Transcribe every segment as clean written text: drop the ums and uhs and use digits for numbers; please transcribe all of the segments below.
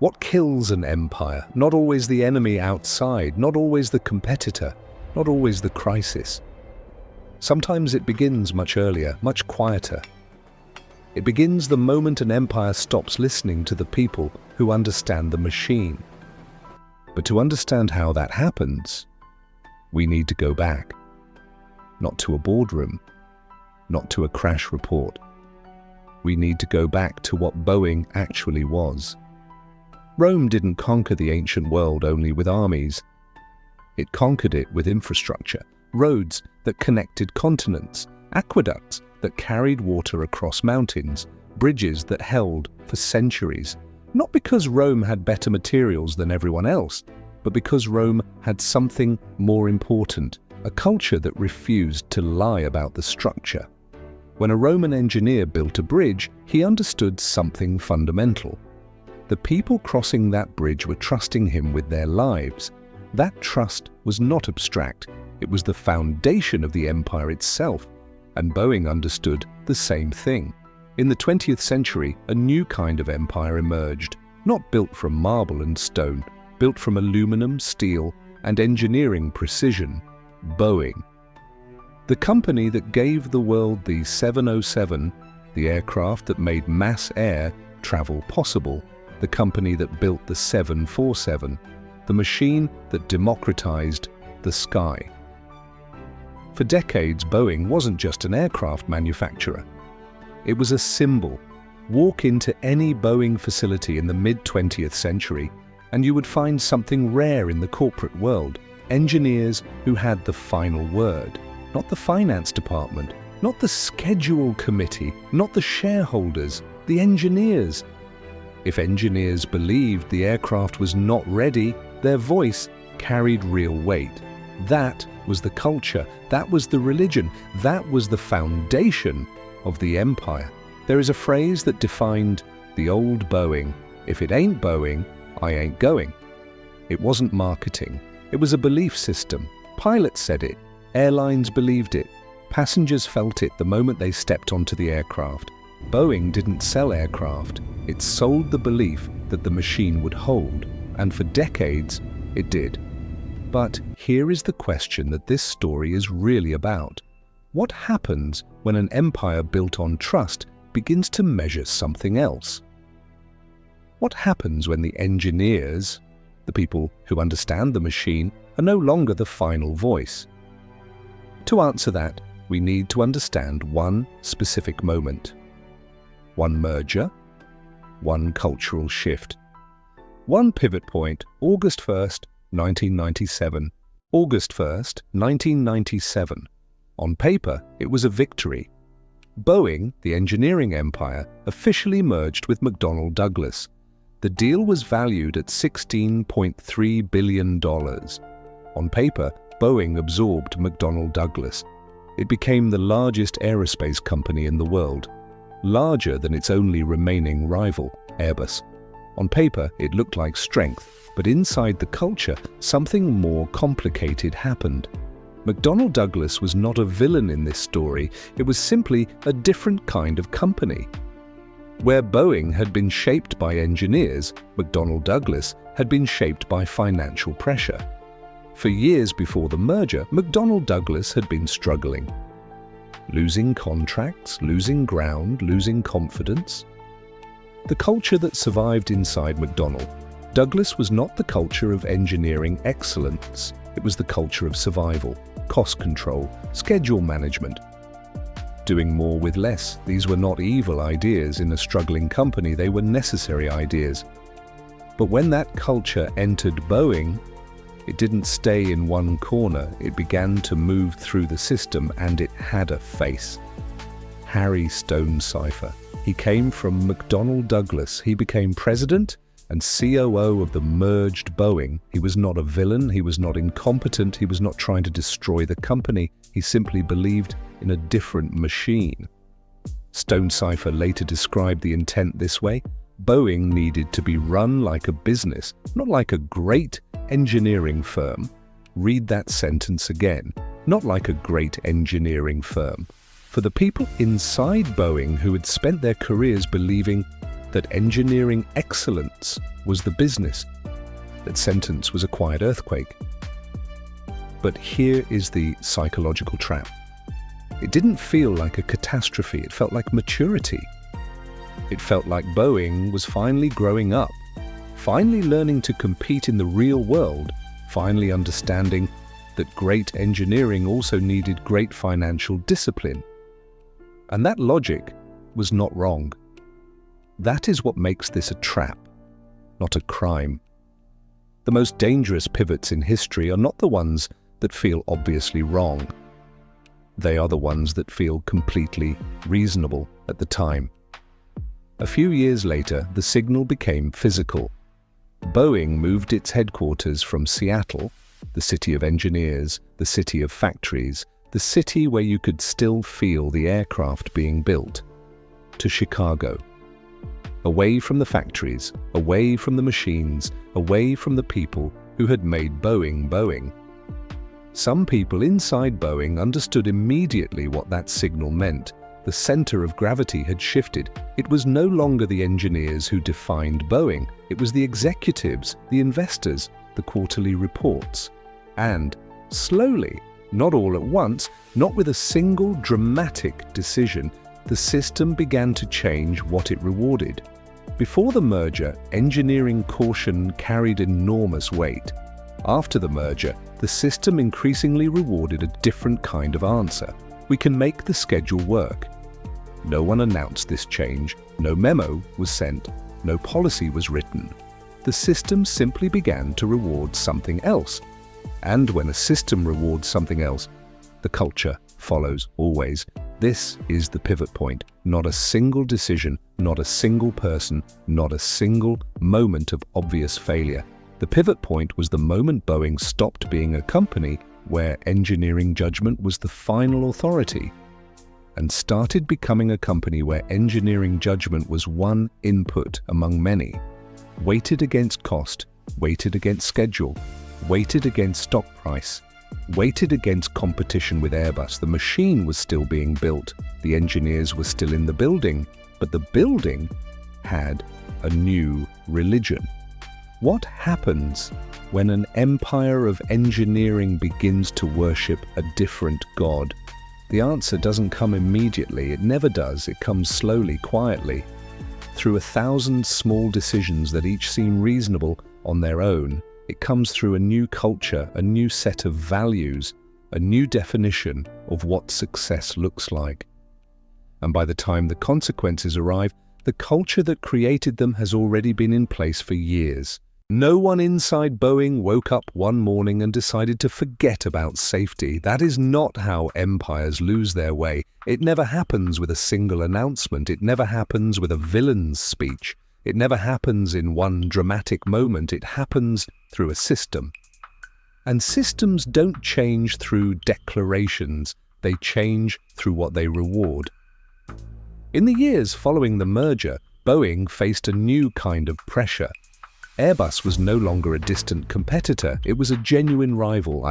What kills an empire? Not always the enemy outside, not always the competitor, not always the crisis. Sometimes it begins much earlier, much quieter. It begins the moment an empire stops listening to the people who understand the machine. But to understand how that happens, we need to go back. Not to a boardroom, not to a crash report. We need to go back to what Boeing actually was. Rome didn't conquer the ancient world only with armies. It conquered it with infrastructure, roads that connected continents, aqueducts that carried water across mountains, bridges that held for centuries. Not because Rome had better materials than everyone else, but because Rome had something more important, a culture that refused to lie about the structure. When a Roman engineer built a bridge, he understood something fundamental. The people crossing that bridge were trusting him with their lives. That trust was not abstract. It was the foundation of the empire itself, and Boeing understood the same thing. In the 20th century, a new kind of empire emerged, not built from marble and stone, built from aluminum, steel, and engineering precision. Boeing. The company that gave the world the 707, the aircraft that made mass air travel possible, the company that built the 747, the machine that democratized the sky. For decades, Boeing wasn't just an aircraft manufacturer. It was a symbol. Walk into any Boeing facility in the mid-20th century, and you would find something rare in the corporate world: engineers who had the final word. Not the finance department, not the schedule committee, not the shareholders, the engineers. If engineers believed the aircraft was not ready, their voice carried real weight. That was the culture, that was the religion, that was the foundation of the empire. There is a phrase that defined the old Boeing: if it ain't Boeing, I ain't going. It wasn't marketing, it was a belief system. Pilots said it, airlines believed it, passengers felt it the moment they stepped onto the aircraft. Boeing didn't sell aircraft, it sold the belief that the machine would hold, and for decades it did. But here is the question that this story is really about. What happens when an empire built on trust begins to measure something else? What happens when the engineers, the people who understand the machine, are no longer the final voice? To answer that, we need to understand one specific moment. One merger, one cultural shift. One pivot point, August 1st, 1997. August 1st, 1997. On paper, it was a victory. Boeing, the engineering empire, officially merged with McDonnell Douglas. The deal was valued at $16.3 billion. On paper, Boeing absorbed McDonnell Douglas. It became the largest aerospace company in the world, larger than its only remaining rival, Airbus. On paper, it looked like strength, but inside the culture, something more complicated happened. McDonnell Douglas was not a villain in this story, it was simply a different kind of company. Where Boeing had been shaped by engineers, McDonnell Douglas had been shaped by financial pressure. For years before the merger, McDonnell Douglas had been struggling. Losing contracts, losing ground, losing confidence. The culture that survived inside McDonnell Douglas was not the culture of engineering excellence, it was the culture of survival, cost control, schedule management. Doing more with less. These were not evil ideas in a struggling company, they were necessary ideas. But when that culture entered Boeing, it didn't stay in one corner, it began to move through the system, and it had a face. Harry Stonecipher. He came from McDonnell Douglas. He became president and COO of the merged Boeing. He was not a villain, he was not incompetent, he was not trying to destroy the company. He simply believed in a different machine. Stonecipher later described the intent this way: Boeing needed to be run like a business, not like a great engineering firm. Read that sentence again. Not like a great engineering firm. For the people inside Boeing who had spent their careers believing that engineering excellence was the business, that sentence was a quiet earthquake. But here is the psychological trap. It didn't feel like a catastrophe, it felt like maturity. It felt like Boeing was finally growing up, finally learning to compete in the real world, finally understanding that great engineering also needed great financial discipline. And that logic was not wrong. That is what makes this a trap, not a crime. The most dangerous pivots in history are not the ones that feel obviously wrong. They are the ones that feel completely reasonable at the time. A few years later, the signal became physical. Boeing moved its headquarters from Seattle, the city of engineers, the city of factories, the city where you could still feel the aircraft being built, to Chicago. Away from the factories, away from the machines, away from the people who had made Boeing Boeing. Some people inside Boeing understood immediately what that signal meant. The center of gravity had shifted. It was no longer the engineers who defined Boeing. It was the executives, the investors, the quarterly reports. And slowly, not all at once, not with a single dramatic decision, the system began to change what it rewarded. Before the merger, engineering caution carried enormous weight. After the merger, the system increasingly rewarded a different kind of answer. We can make the schedule work. No one announced this change, no memo was sent, no policy was written. The system simply began to reward something else. And when a system rewards something else, the culture follows always. This is the pivot point. Not a single decision, not a single person, not a single moment of obvious failure. The pivot point was the moment Boeing stopped being a company where engineering judgment was the final authority and started becoming a company where engineering judgment was one input among many, weighted against cost, weighted against schedule, weighted against stock price, weighted against competition with Airbus. The machine was still being built, the engineers were still in the building, but the building had a new religion. What happens when an empire of engineering begins to worship a different god? The answer doesn't come immediately, it never does, it comes slowly, quietly. Through 1,000 small decisions that each seem reasonable on their own, it comes through a new culture, a new set of values, a new definition of what success looks like. And by the time the consequences arrive, the culture that created them has already been in place for years. No one inside Boeing woke up one morning and decided to forget about safety. That is not how empires lose their way. It never happens with a single announcement. It never happens with a villain's speech. It never happens in one dramatic moment. It happens through a system. And systems don't change through declarations. They change through what they reward. In the years following the merger, Boeing faced a new kind of pressure. Airbus was no longer a distant competitor, it was a genuine rival,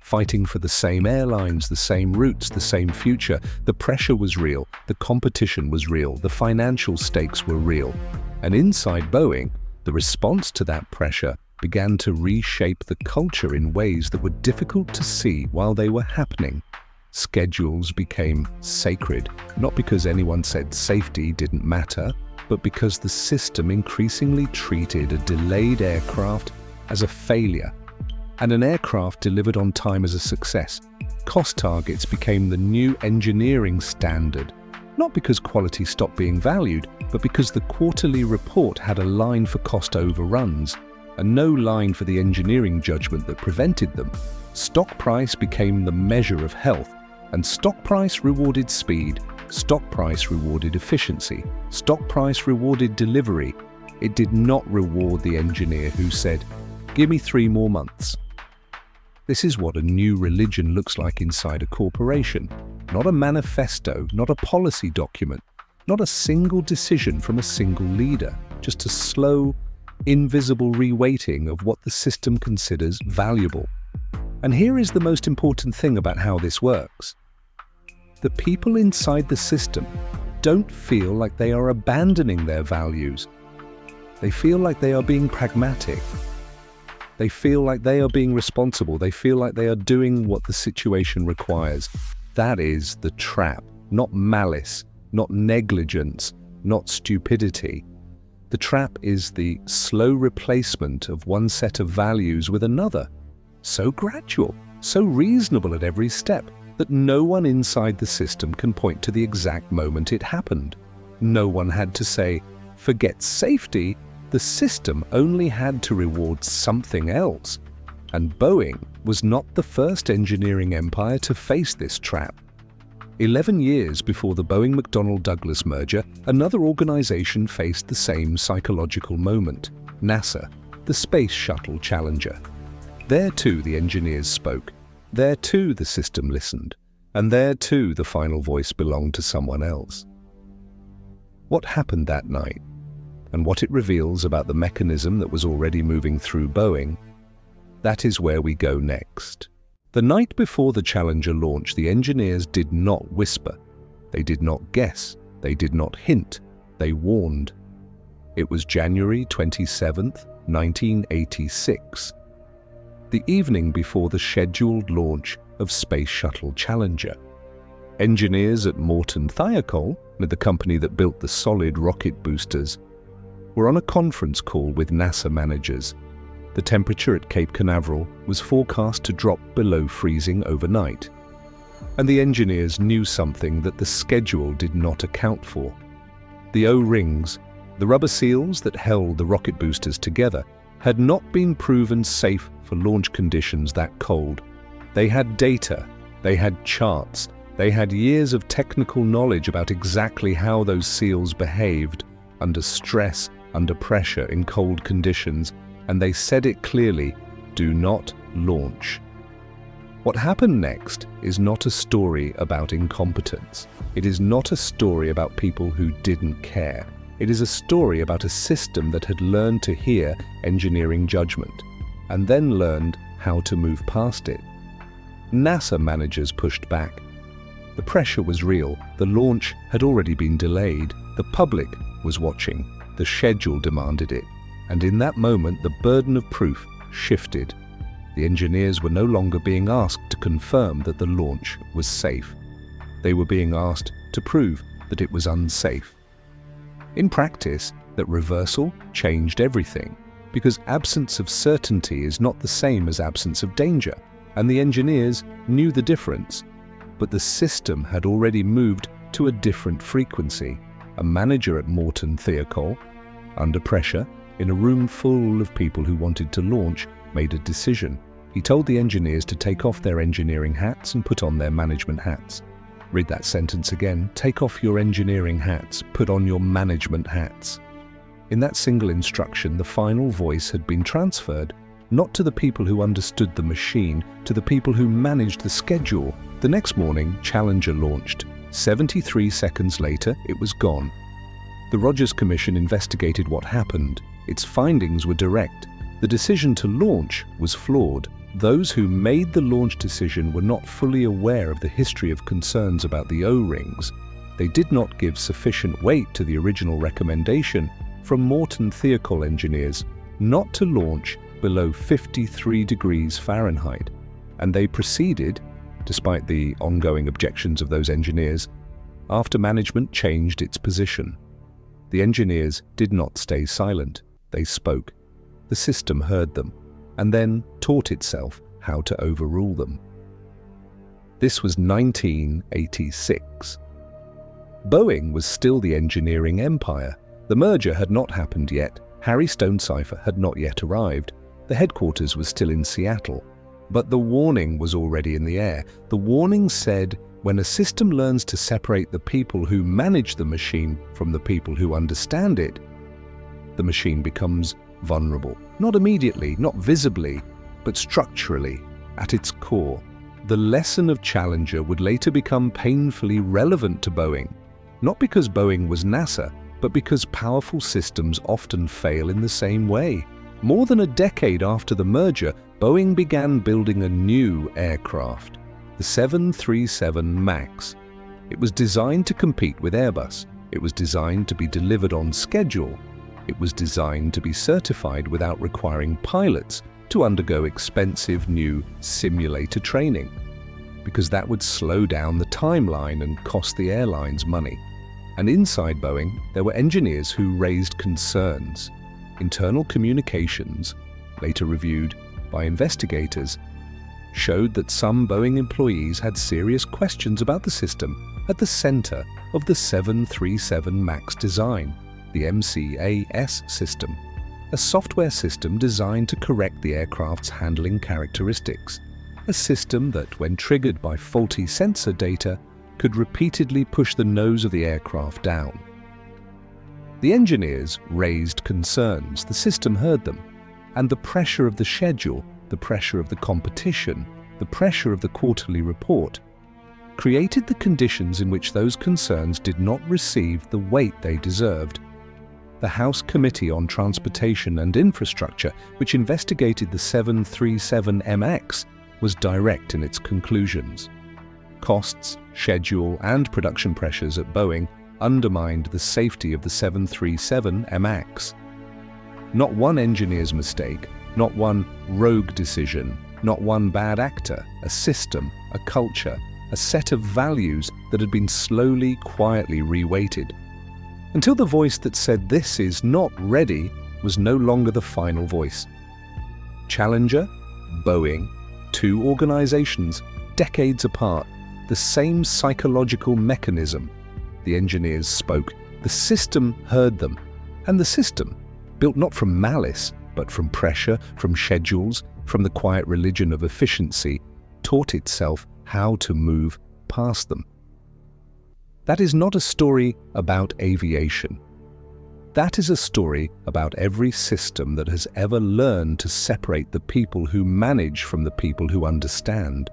fighting for the same airlines, the same routes, the same future. The pressure was real, the competition was real, the financial stakes were real. And inside Boeing, the response to that pressure began to reshape the culture in ways that were difficult to see while they were happening. Schedules became sacred, not because anyone said safety didn't matter, but because the system increasingly treated a delayed aircraft as a failure, and an aircraft delivered on time as a success. Cost targets became the new engineering standard, not because quality stopped being valued, but because the quarterly report had a line for cost overruns, and no line for the engineering judgment that prevented them. Stock price became the measure of health, and stock price rewarded speed. Stock price rewarded efficiency. Stock price rewarded delivery. It did not reward the engineer who said, "Give me 3 more months." This is what a new religion looks like inside a corporation. Not a manifesto, not a policy document, not a single decision from a single leader, just a slow, invisible reweighting of what the system considers valuable. And here is the most important thing about how this works. The people inside the system, don't feel like they are abandoning their values. They feel like they are being pragmatic. They feel like they are being responsible. They feel like they are doing what the situation requires. That is the trap, not malice, not negligence, not stupidity. The trap is the slow replacement of one set of values with another, so gradual, so reasonable at every step, that no one inside the system can point to the exact moment it happened. No one had to say, forget safety, the system only had to reward something else. And Boeing was not the first engineering empire to face this trap. 11 years before the Boeing-McDonnell-Douglas merger, another organization faced the same psychological moment: NASA, the Space Shuttle Challenger. There too the engineers spoke. There too the system listened. And there too the final voice belonged to someone else. What happened that night, and what it reveals about the mechanism that was already moving through Boeing, that is where we go next. The night before the Challenger launch, the engineers did not whisper. They did not guess. They did not hint. They warned. It was January 27th, 1986. The evening before the scheduled launch of Space Shuttle Challenger. Engineers at Morton Thiokol, the company that built the solid rocket boosters, were on a conference call with NASA managers. The temperature at Cape Canaveral was forecast to drop below freezing overnight, and the engineers knew something that the schedule did not account for. The O-rings, the rubber seals that held the rocket boosters together, had not been proven safe for launch conditions that cold. They had data, they had charts, they had years of technical knowledge about exactly how those seals behaved under stress, under pressure, in cold conditions, and they said it clearly: do not launch. What happened next is not a story about incompetence. It is not a story about people who didn't care. It is a story about a system that had learned to hear engineering judgment, and then learned how to move past it. NASA managers pushed back. The pressure was real. The launch had already been delayed. The public was watching. The schedule demanded it. And in that moment, the burden of proof shifted. The engineers were no longer being asked to confirm that the launch was safe. They were being asked to prove that it was unsafe. In practice, that reversal changed everything, because absence of certainty is not the same as absence of danger, and the engineers knew the difference. But the system had already moved to a different frequency. A manager at Morton Thiokol, under pressure, in a room full of people who wanted to launch, made a decision. He told the engineers to take off their engineering hats and put on their management hats. Read that sentence again. Take off your engineering hats, put on your management hats. In that single instruction, the final voice had been transferred, not to the people who understood the machine, to the people who managed the schedule. The next morning, Challenger launched. 73 seconds later, it was gone. The Rogers Commission investigated what happened. Its findings were direct. The decision to launch was flawed. Those who made the launch decision were not fully aware of the history of concerns about the O-rings. They did not give sufficient weight to the original recommendation from Morton Thiokol engineers not to launch below 53 degrees Fahrenheit, and they proceeded, despite the ongoing objections of those engineers, after management changed its position. The engineers did not stay silent. They spoke. The system heard them, and then taught itself how to overrule them. This was 1986. Boeing was still the engineering empire. The merger had not happened yet. Harry Stonecipher had not yet arrived. The headquarters was still in Seattle. But the warning was already in the air. The warning said, when a system learns to separate the people who manage the machine from the people who understand it, the machine becomes vulnerable. Not immediately, not visibly, but structurally, at its core. The lesson of Challenger would later become painfully relevant to Boeing, not because Boeing was NASA, but because powerful systems often fail in the same way. More than a decade after the merger, Boeing began building a new aircraft, the 737 MAX. It was designed to compete with Airbus. It was designed to be delivered on schedule. It was designed to be certified without requiring pilots to undergo expensive new simulator training, because that would slow down the timeline and cost the airlines money. And inside Boeing, there were engineers who raised concerns. Internal communications, later reviewed by investigators, showed that some Boeing employees had serious questions about the system at the center of the 737 MAX design, the MCAS system, a software system designed to correct the aircraft's handling characteristics, a system that, when triggered by faulty sensor data, could repeatedly push the nose of the aircraft down. The engineers raised concerns, the system heard them, and the pressure of the schedule, the pressure of the competition, the pressure of the quarterly report, created the conditions in which those concerns did not receive the weight they deserved. The House Committee on Transportation and Infrastructure, which investigated the 737 MX, was direct in its conclusions. Costs, schedule, and production pressures at Boeing undermined the safety of the 737 MX. Not one engineer's mistake, not one rogue decision, not one bad actor, a system, a culture, a set of values that had been slowly, quietly reweighted, until the voice that said this is not ready was no longer the final voice. Challenger, Boeing, two organizations, decades apart, the same psychological mechanism. The engineers spoke, the system heard them, and the system, built not from malice, but from pressure, from schedules, from the quiet religion of efficiency, taught itself how to move past them. That is not a story about aviation. That is a story about every system that has ever learned to separate the people who manage from the people who understand.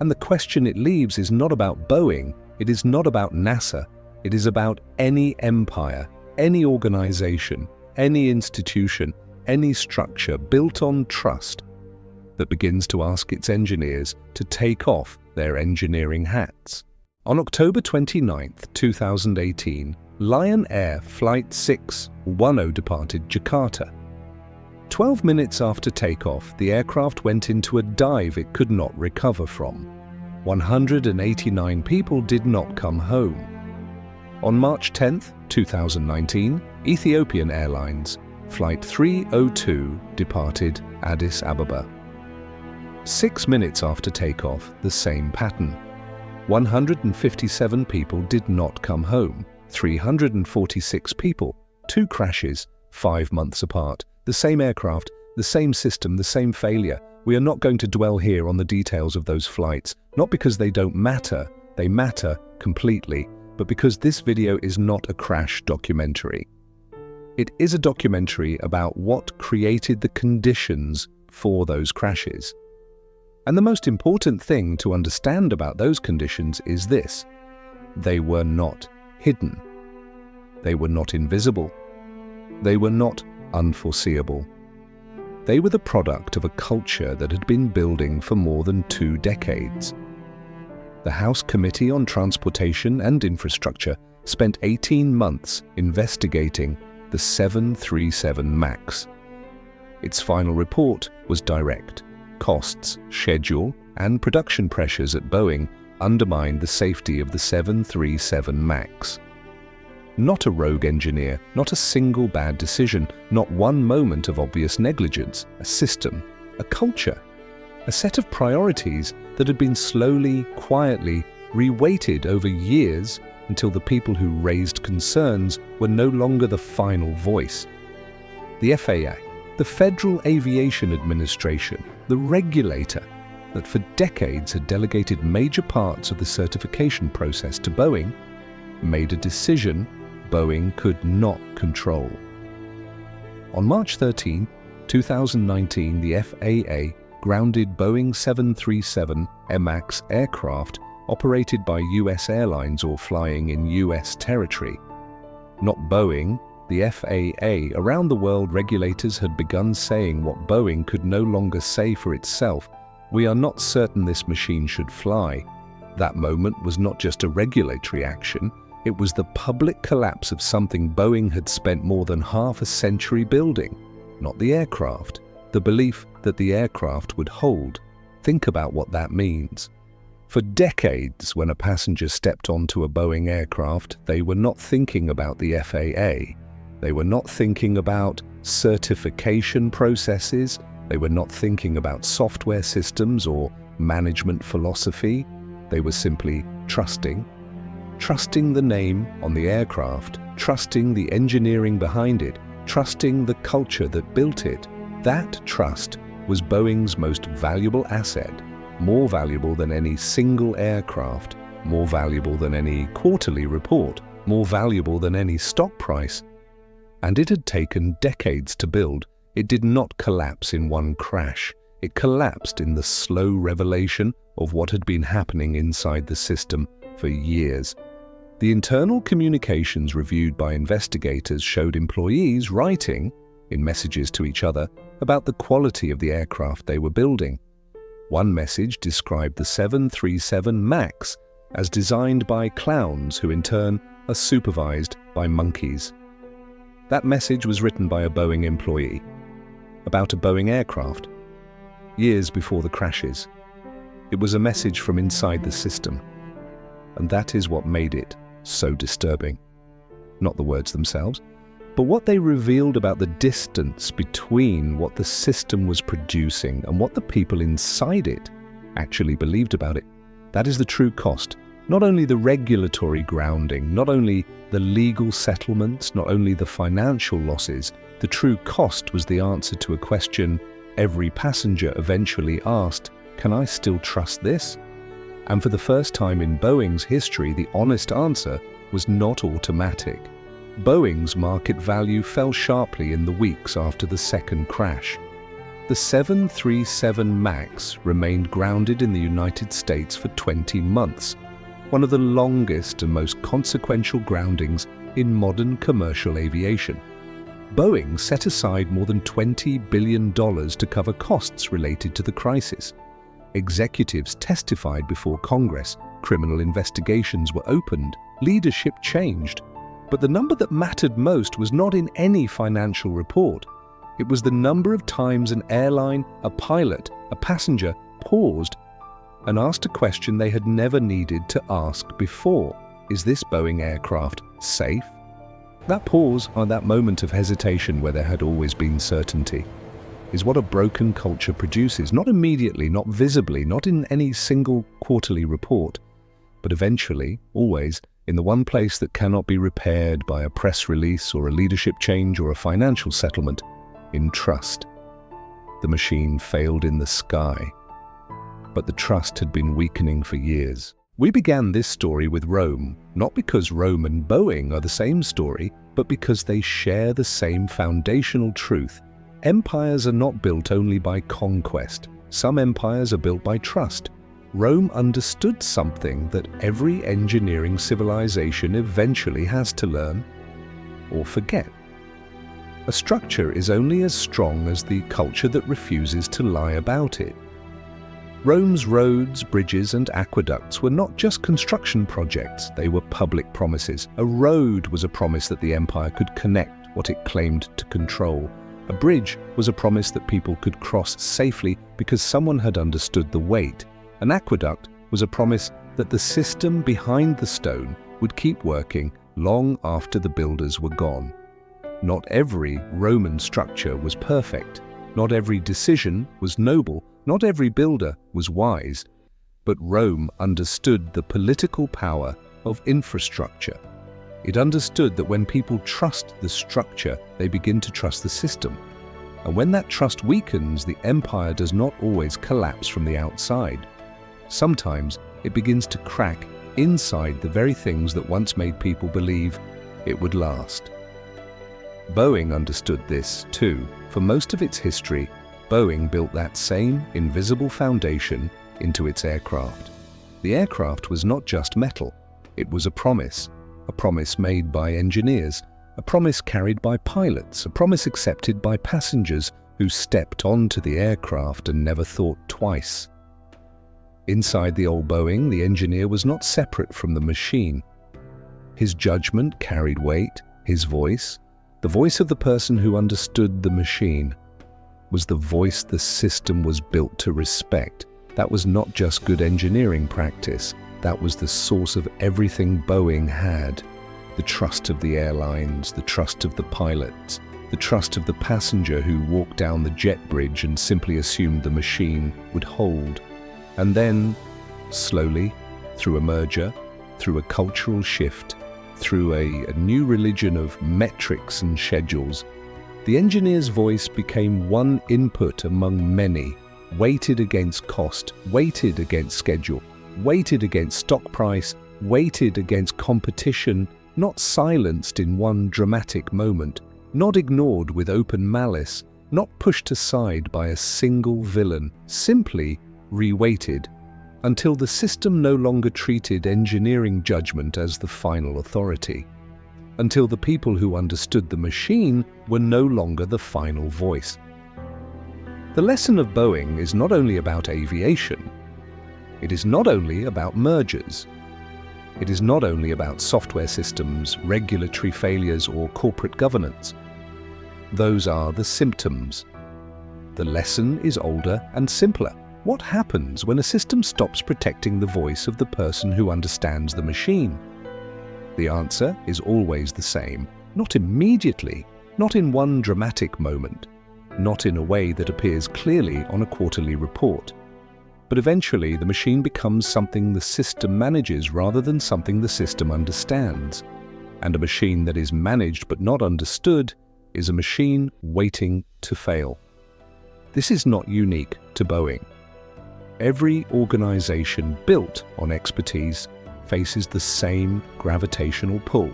And the question it leaves is not about Boeing, it is not about NASA, it is about any empire, any organization, any institution, any structure built on trust that begins to ask its engineers to take off their engineering hats. On October 29, 2018, Lion Air Flight 610 departed Jakarta. 12 minutes after takeoff, the aircraft went into a dive it could not recover from. 189 people did not come home. On March 10, 2019, Ethiopian Airlines Flight 302 departed Addis Ababa. 6 minutes after takeoff, the same pattern. 157 people did not come home. 346 people, 2 crashes, 5 months apart. The same aircraft, the same system, the same failure. We are not going to dwell here on the details of those flights, not because they don't matter, they matter completely, but because this video is not a crash documentary. It is a documentary about what created the conditions for those crashes. And the most important thing to understand about those conditions is this: they were not hidden. They were not invisible. They were not unforeseeable. They were the product of a culture that had been building for more than 2 decades. The House Committee on Transportation and Infrastructure spent 18 months investigating the 737 MAX. Its final report was direct. Costs, schedule, and production pressures at Boeing undermined the safety of the 737 MAX. Not a rogue engineer, not a single bad decision, not one moment of obvious negligence, a system, a culture, a set of priorities that had been slowly, quietly reweighted over years until the people who raised concerns were no longer the final voice. The FAA, the Federal Aviation Administration, the regulator that for decades had delegated major parts of the certification process to Boeing, made a decision Boeing could not control. On March 13, 2019, the FAA grounded Boeing 737 MAX aircraft operated by US airlines or flying in US territory. Not Boeing, the FAA. Around the world, regulators had begun saying what Boeing could no longer say for itself: we are not certain this machine should fly. That moment was not just a regulatory action, it was the public collapse of something Boeing had spent more than half a century building. Not the aircraft, the belief that the aircraft would hold. Think about what that means. For decades, when a passenger stepped onto a Boeing aircraft, they were not thinking about the FAA. They were not thinking about certification processes. They were not thinking about software systems or management philosophy. They were simply trusting the name on the aircraft, trusting the engineering behind it, trusting the culture that built it. That trust was Boeing's most valuable asset, more valuable than any single aircraft, more valuable than any quarterly report, more valuable than any stock price. And it had taken decades to build. It did not collapse in one crash. It collapsed in the slow revelation of what had been happening inside the system for years. The internal communications reviewed by investigators showed employees writing, in messages to each other, about the quality of the aircraft they were building. One message described the 737 MAX as designed by clowns who in turn are supervised by monkeys. That message was written by a Boeing employee about a Boeing aircraft, years before the crashes. It was a message from inside the system, and that is what made it so disturbing. Not the words themselves, but what they revealed about the distance between what the system was producing and what the people inside it actually believed about it. That is the true cost. Not only the regulatory grounding, not only the legal settlements, not only the financial losses, the true cost was the answer to a question every passenger eventually asked, can I still trust this? And for the first time in Boeing's history, the honest answer was not automatic. Boeing's market value fell sharply in the weeks after the second crash. The 737 MAX remained grounded in the United States for 20 months, one of the longest and most consequential groundings in modern commercial aviation. Boeing set aside more than $20 billion to cover costs related to the crisis. Executives testified before Congress, criminal investigations were opened, leadership changed. But the number that mattered most was not in any financial report. It was the number of times an airline, a pilot, a passenger paused and asked a question they had never needed to ask before. Is this Boeing aircraft safe? That pause, or that moment of hesitation where there had always been certainty, is what a broken culture produces, not immediately, not visibly, not in any single quarterly report, but eventually, always, in the one place that cannot be repaired by a press release or a leadership change or a financial settlement, in trust. The machine failed in the sky, but the trust had been weakening for years. We began this story with Rome, not because Rome and Boeing are the same story, but because they share the same foundational truth. Empires are not built only by conquest. Some empires are built by trust. Rome understood something that every engineering civilization eventually has to learn or forget. A structure is only as strong as the culture that refuses to lie about it. Rome's roads, bridges, and aqueducts were not just construction projects, they were public promises. A road was a promise that the empire could connect what it claimed to control. A bridge was a promise that people could cross safely because someone had understood the weight. An aqueduct was a promise that the system behind the stone would keep working long after the builders were gone. Not every Roman structure was perfect. Not every decision was noble. Not every builder was wise. But Rome understood the political power of infrastructure. It understood that when people trust the structure, they begin to trust the system. And when that trust weakens, the empire does not always collapse from the outside. Sometimes it begins to crack inside the very things that once made people believe it would last. Boeing understood this too. For most of its history, Boeing built that same invisible foundation into its aircraft. The aircraft was not just metal. It was a promise made by engineers, a promise carried by pilots, a promise accepted by passengers who stepped onto the aircraft and never thought twice. Inside the old Boeing, the engineer was not separate from the machine. His judgment carried weight. His voice, the voice of the person who understood the machine, was the voice the system was built to respect. That was not just good engineering practice. That was the source of everything Boeing had. The trust of the airlines, the trust of the pilots, the trust of the passenger who walked down the jet bridge and simply assumed the machine would hold. And then, slowly, through a merger, through a cultural shift, through a new religion of metrics and schedules, the engineer's voice became one input among many, weighted against cost, weighted against schedule, weighted against stock price, weighted against competition, not silenced in one dramatic moment, not ignored with open malice, not pushed aside by a single villain, simply reweighted, until the system no longer treated engineering judgment as the final authority, until the people who understood the machine were no longer the final voice. The lesson of Boeing is not only about aviation. It is not only about mergers. It is not only about software systems, regulatory failures, or corporate governance. Those are the symptoms. The lesson is older and simpler. What happens when a system stops protecting the voice of the person who understands the machine? The answer is always the same. Not immediately, not in one dramatic moment, not in a way that appears clearly on a quarterly report. But eventually the machine becomes something the system manages rather than something the system understands. And a machine that is managed but not understood is a machine waiting to fail. This is not unique to Boeing. Every organization built on expertise faces the same gravitational pull.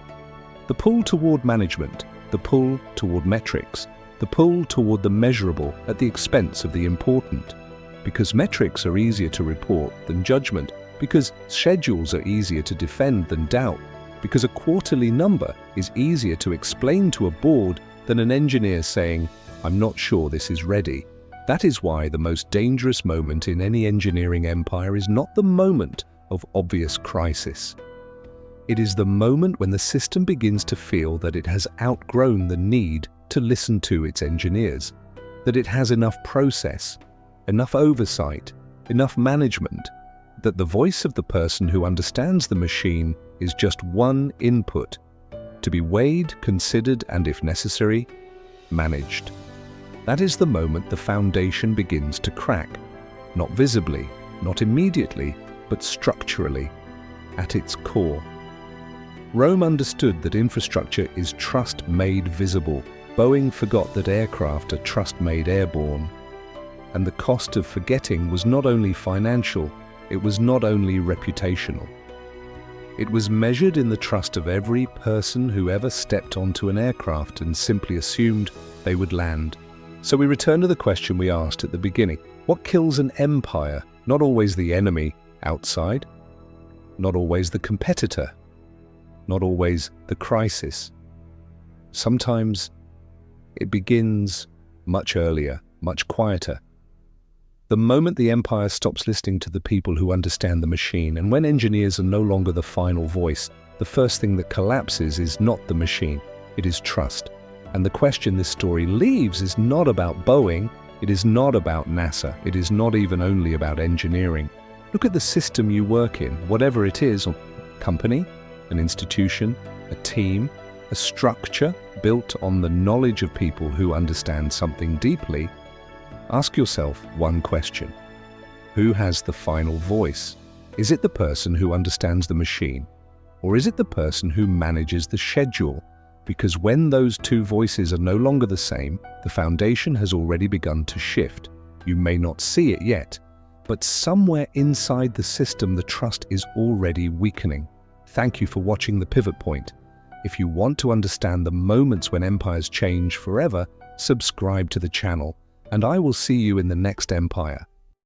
The pull toward management, the pull toward metrics, the pull toward the measurable at the expense of the important. Because metrics are easier to report than judgment, because schedules are easier to defend than doubt, because a quarterly number is easier to explain to a board than an engineer saying, "I'm not sure this is ready." That is why the most dangerous moment in any engineering empire is not the moment of obvious crisis. It is the moment when the system begins to feel that it has outgrown the need to listen to its engineers, that it has enough process, enough oversight, enough management, that the voice of the person who understands the machine is just one input, to be weighed, considered, and if necessary, managed. That is the moment the foundation begins to crack, not visibly, not immediately, but structurally, at its core. Rome understood that infrastructure is trust made visible. Boeing forgot that aircraft are trust made airborne. And the cost of forgetting was not only financial, it was not only reputational. It was measured in the trust of every person who ever stepped onto an aircraft and simply assumed they would land. So we return to the question we asked at the beginning. What kills an empire? Not always the enemy outside, not always the competitor, not always the crisis. Sometimes it begins much earlier, much quieter. The moment the empire stops listening to the people who understand the machine, and when engineers are no longer the final voice, the first thing that collapses is not the machine, it is trust. And the question this story leaves is not about Boeing, it is not about NASA, it is not even only about engineering. Look at the system you work in, whatever it is, a company, an institution, a team, a structure built on the knowledge of people who understand something deeply. Ask yourself one question. Who has the final voice? Is it the person who understands the machine? Or is it the person who manages the schedule? Because when those two voices are no longer the same, the foundation has already begun to shift. You may not see it yet, but somewhere inside the system the trust is already weakening. Thank you for watching The Pivot Point. If you want to understand the moments when empires change forever, subscribe to the channel, and I will see you in the next empire.